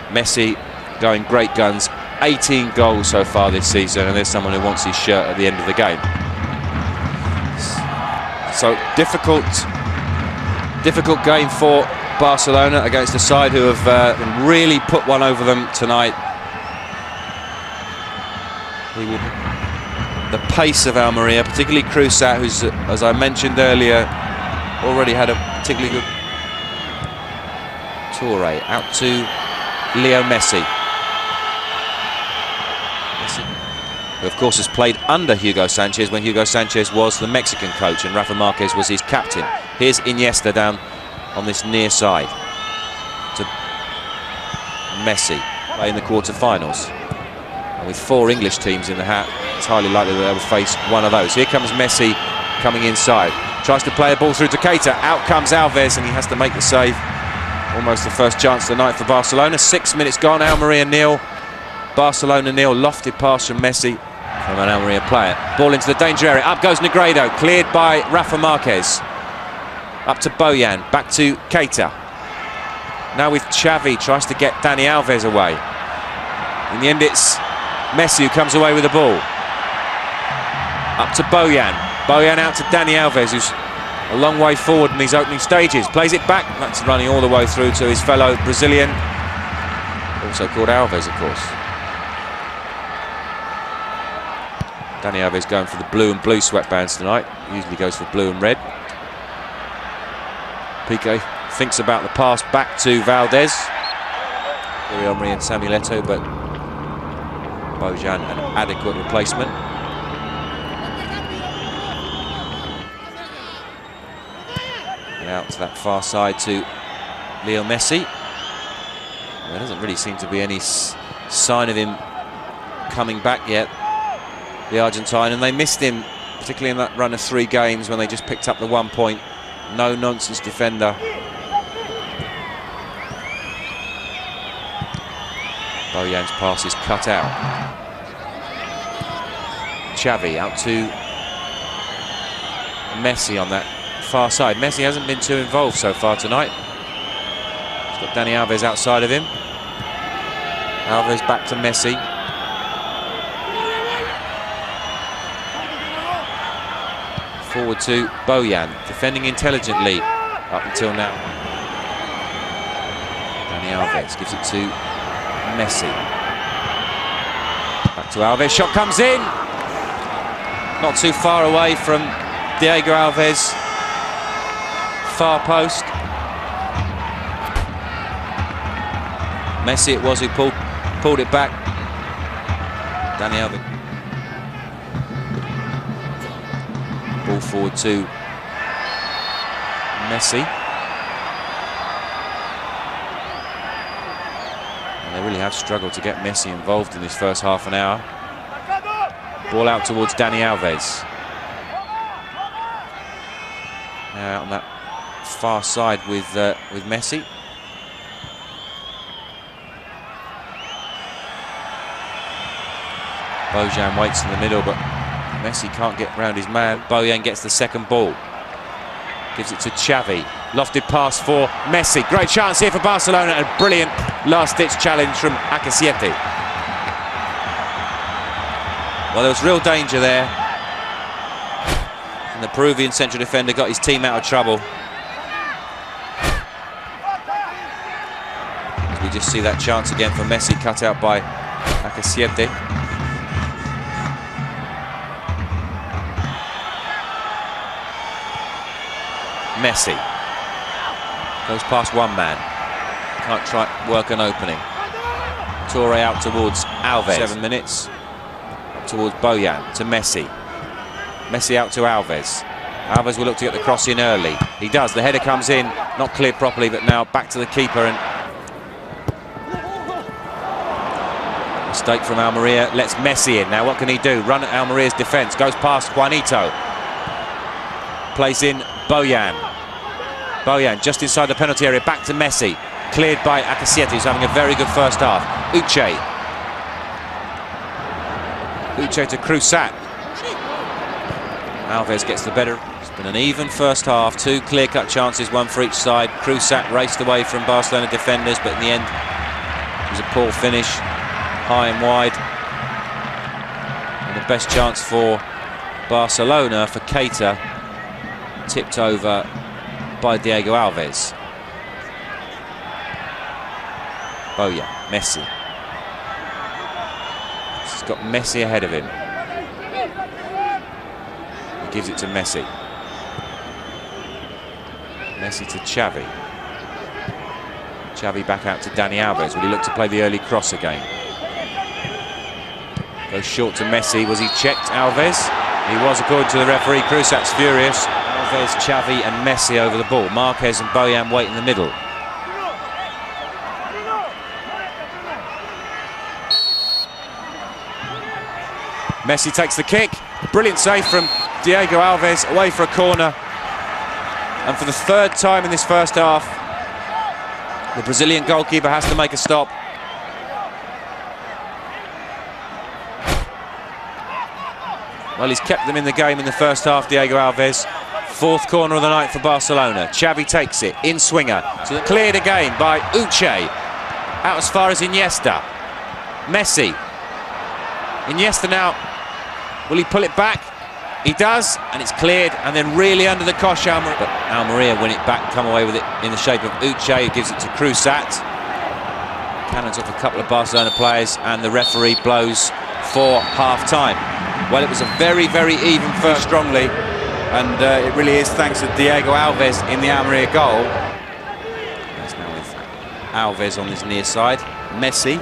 Messi going great guns, 18 goals so far this season, and there's someone who wants his shirt at the end of the game. So difficult game for Barcelona against a side who have really put one over them tonight. The pace of Almería, particularly Cruzat, who's, as I mentioned earlier, already had a particularly good Toure out to Leo Messi, who of course has played under Hugo Sanchez when Hugo Sanchez was the Mexican coach and Rafa Marquez was his captain. Here's Iniesta down on this near side to Messi, playing the quarter-finals. And with 4 English teams in the hat, it's highly likely that they will face one of those. Here comes Messi coming inside, tries to play a ball through to Keita, out comes Alves and he has to make the save. Almost the first chance of the night for Barcelona. 6 minutes gone, Almería 0, Barcelona 0. Lofted pass from Messi from an Almería player. Ball into the danger area, up goes Negredo, cleared by Rafa Marquez. Up to Bojan, back to Keita. Now with Xavi, tries to get Dani Alves away. In the end it's Messi who comes away with the ball. Up to Bojan. Bojan out to Dani Alves, who's a long way forward in these opening stages. Plays it back. That's running all the way through to his fellow Brazilian, also called Alves, of course. Dani Alves going for the blue and blue sweatbands tonight. Usually goes for blue and red. Piqué thinks about the pass back to Valdez. Thierry Henry and Samuel Eto'o, but Bojan an adequate replacement. And out to that far side to Leo Messi. There doesn't really seem to be any sign of him coming back yet, the Argentine, and they missed him, particularly in that run of 3 games when they just picked up the 1 point. No-nonsense defender. Bojan's pass is cut out. Xavi out to Messi on that far side. Messi hasn't been too involved so far tonight. He's got Dani Alves outside of him. Alves back to Messi. Forward to Bojan, defending intelligently up until now. Dani Alves gives it to Messi. Back to Alves, shot comes in. Not too far away from Diego Alves. Far post. Messi it was who pulled it back. Dani Alves. Ball forward to Messi. And they really have struggled to get Messi involved in this first half an hour. Ball out towards Dani Alves. Now out on that far side with Messi. Bojan waits in the middle, but Messi can't get round his man. Bojan gets the second ball. Gives it to Xavi. Lofted pass for Messi. Great chance here for Barcelona. A brilliant last-ditch challenge from Akasiete. Well, there was real danger there. And the Peruvian central defender got his team out of trouble. As we just see that chance again for Messi, cut out by Akasiete. Messi goes past one man, can't try work an opening. Toure out towards Alves. 7 minutes. Up towards Bojan to Messi. Messi out to Alves. Alves will look to get the cross in early. He does. The header comes in, not cleared properly, but now back to the keeper. And mistake from Almería. Lets Messi in. Now what can he do? Run at Almeria's defence. Goes past Juanito. Plays in Bojan. Bojan just inside the penalty area, back to Messi. Cleared by Akasiete, who's having a very good first half. Uche to Cruzat. Alves gets the better. It's been an even first half. 2 clear-cut chances, 1 for each side. Cruzat raced away from Barcelona defenders, but in the end was a poor finish, high and wide. And the best chance for Barcelona for Keita, tipped over by Diego Alves. Bojan, Messi. He's got Messi ahead of him. He gives it to Messi. Messi to Xavi. Xavi back out to Dani Alves. Will he look to play the early cross again? Goes short to Messi. Was he checked, Alves? He was, according to the referee. Krusat's furious. Alves, Xavi and Messi over the ball. Marquez and Bojan wait in the middle. Messi takes the kick. Brilliant save from Diego Alves, away for a corner. And for the third time in this first half, the Brazilian goalkeeper has to make a stop. Well, he's kept them in the game in the first half, Diego Alves. Fourth corner of the night for Barcelona. Xavi takes it, in swinger. So cleared again by Uche. Out as far as Iniesta. Messi. Iniesta now. Will he pull it back? He does, and it's cleared, and then really under the cosh, Almería. But Almería win it back, come away with it in the shape of Uche, who gives it to Krusat. Cannons off a couple of Barcelona players, and the referee blows for half-time. Well, it was a very, very even first, strongly, and it really is thanks to Diego Alves in the Almería goal. That's now with Alves on his near side. Messi.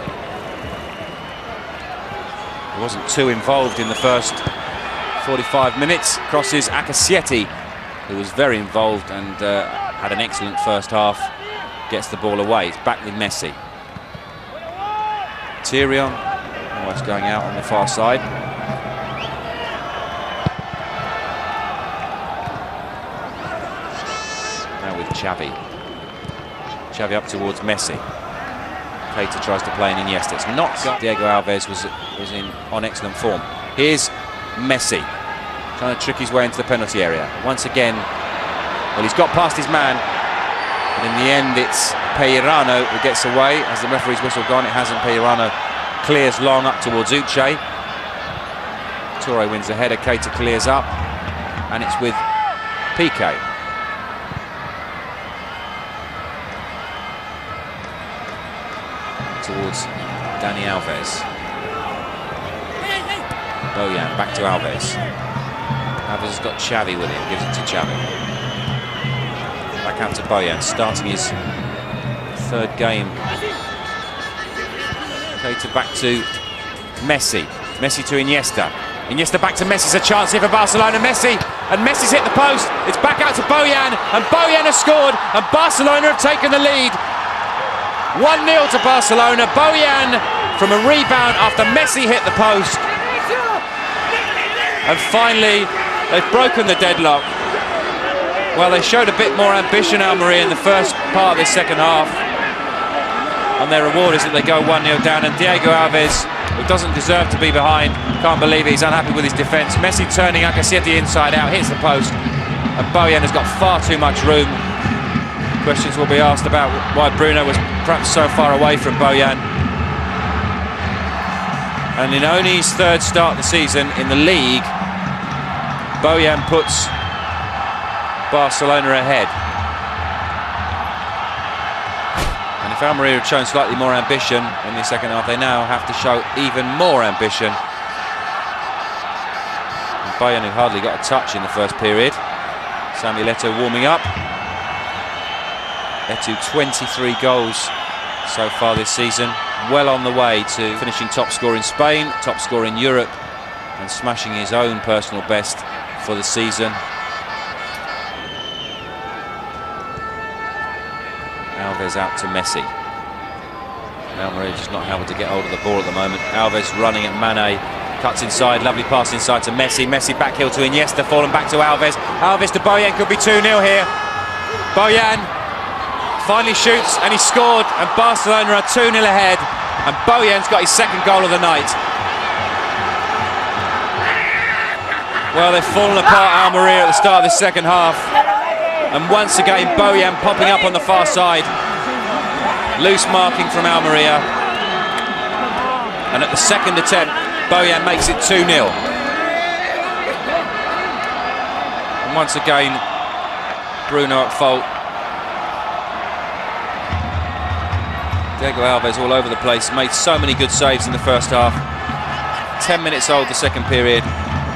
He wasn't too involved in the first 45 minutes. Crosses Akasietti, who was very involved and had an excellent first half. Gets the ball away. It's back with Messi. Tyrion almost going out on the far side. Now with Xavi. Xavi up towards Messi. Keita tries to play in Iniesta. It's not. Diego Alves was on excellent form. Here's Messi trying to trick his way into the penalty area. Once again, well, he's got past his man, but in the end it's Peirano who gets away. As the referee's whistle gone, it hasn't. Peirano clears long up towards Uche. Toure wins the header, Keita clears up, and it's with Piqué. Towards Dani Alves. Bojan back to Alves. Alves has got Xavi with him, gives it to Xavi. Back out to Bojan, starting his third game. Keita back to Messi. Messi to Iniesta. Iniesta back to Messi. It's a chance here for Barcelona. Messi, and Messi's hit the post. It's back out to Bojan, and Bojan has scored, and Barcelona have taken the lead. 1-0 to Barcelona. Bojan from a rebound after Messi hit the post. And finally, they've broken the deadlock. Well, they showed a bit more ambition, Almería, in the first part of this second half. And their reward is that they go 1-0 down. And Diego Alves, who doesn't deserve to be behind, can't believe it, he's unhappy with his defence. Messi turning Akasietti inside out, hits the post. And Bojan has got far too much room. Questions will be asked about why Bruno was perhaps so far away from Bojan. And in only his third start of the season in the league, Bojan puts Barcelona ahead. And if Almería had shown slightly more ambition in the second half, they now have to show even more ambition. And Bojan, who hardly got a touch in the first period. Samuel Eto'o warming up. Eto'o 23 goals so far this season, well on the way to finishing top scorer in Spain, top scorer in Europe, and smashing his own personal best for the season. Alves out to Messi. Almería just not able to get hold of the ball at the moment. Alves running at Mane, cuts inside, lovely pass inside to Messi. Messi back heel to Iniesta, fallen back to Alves. Alves to Bojan, could be 2-0 here. Bojan finally shoots and he scored, and Barcelona are 2-0 ahead, and Bojan's got his second goal of the night. Well, they've fallen apart, Almería, at the start of the second half, and once again Bojan popping up on the far side. Loose marking from Almería, And at the second attempt, Bojan makes it 2-0. And once again, Bruno at fault. Diego Alves all over the place, made so many good saves in the first half. 10 minutes old the second period.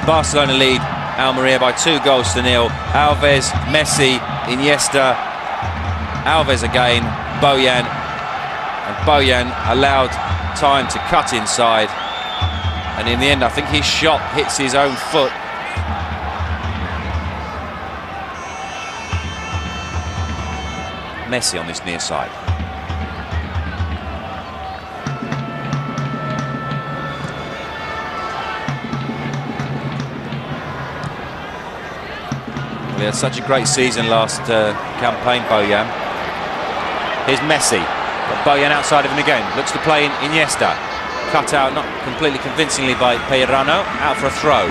Barcelona lead Almería by 2-0. Alves, Messi, Iniesta, Alves again, Bojan, and Bojan allowed time to cut inside, and in the end I think his shot hits his own foot. Messi on this near side. He had such a great season last campaign, Bojan. Here's Messi, but Bojan outside of him again. Looks to play in Iniesta. Cut out, not completely convincingly by Peirano. Out for a throw.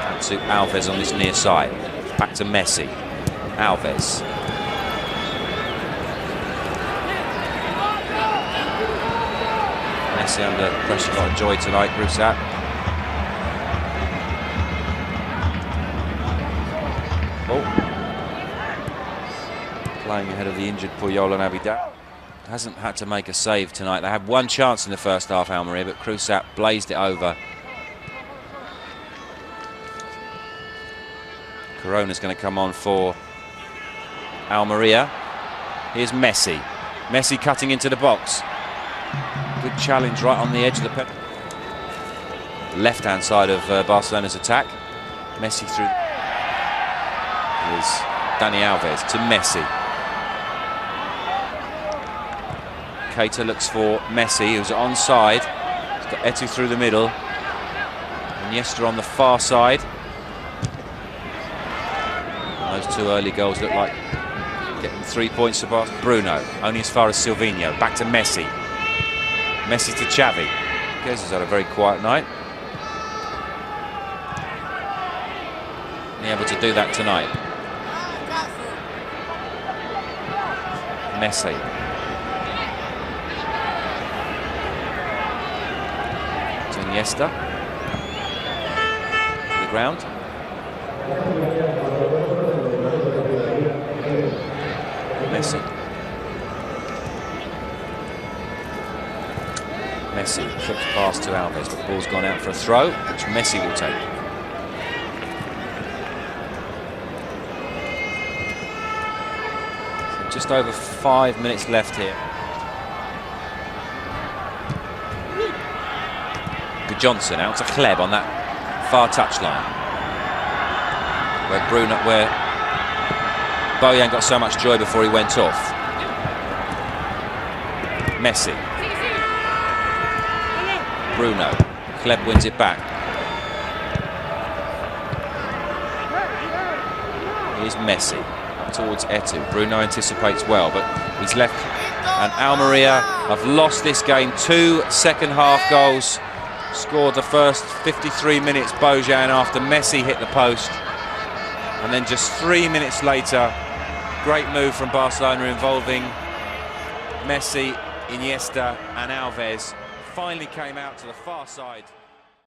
Out to Alves on this near side. Back to Messi. Alves. Messi under pressure, got a joy tonight, Cruzat. Playing ahead of the injured Puyol and Abidal. Hasn't had to make a save tonight. They had one chance in the first half, Almería, but Cruzat blazed it over. Corona's going to come on for Almería. Here's Messi. Messi cutting into the box. Good challenge right on the edge of the pen. Left-hand side of Barcelona's attack. Messi through. Here's Dani Alves to Messi. Keita looks for Messi, who's onside. He's got Etu through the middle. Iniesta on the far side. And those two early goals look like getting 3 points to Barcelona. Bruno, only as far as Silvinho. Back to Messi. Messi to Xavi. Guess he's had a very quiet night. Able to do that tonight. Messi. To Iniesta. To the ground. Messi. Messi. Quick pass to Alves, but the ball's gone out for a throw, which Messi will take. Just over 5 minutes left here. Good Johnson out to Kleb on that far touchline, where Bojan got so much joy before he went off. Messi. Bruno. Kleb wins it back. Here's Messi. Towards Etu. Bruno anticipates well, but he's left. And Almería have lost this game. 2 second half goals scored the first 53 minutes, Bojan, after Messi hit the post. And then just 3 minutes later, great move from Barcelona involving Messi, Iniesta and Alves. Finally came out to the far side.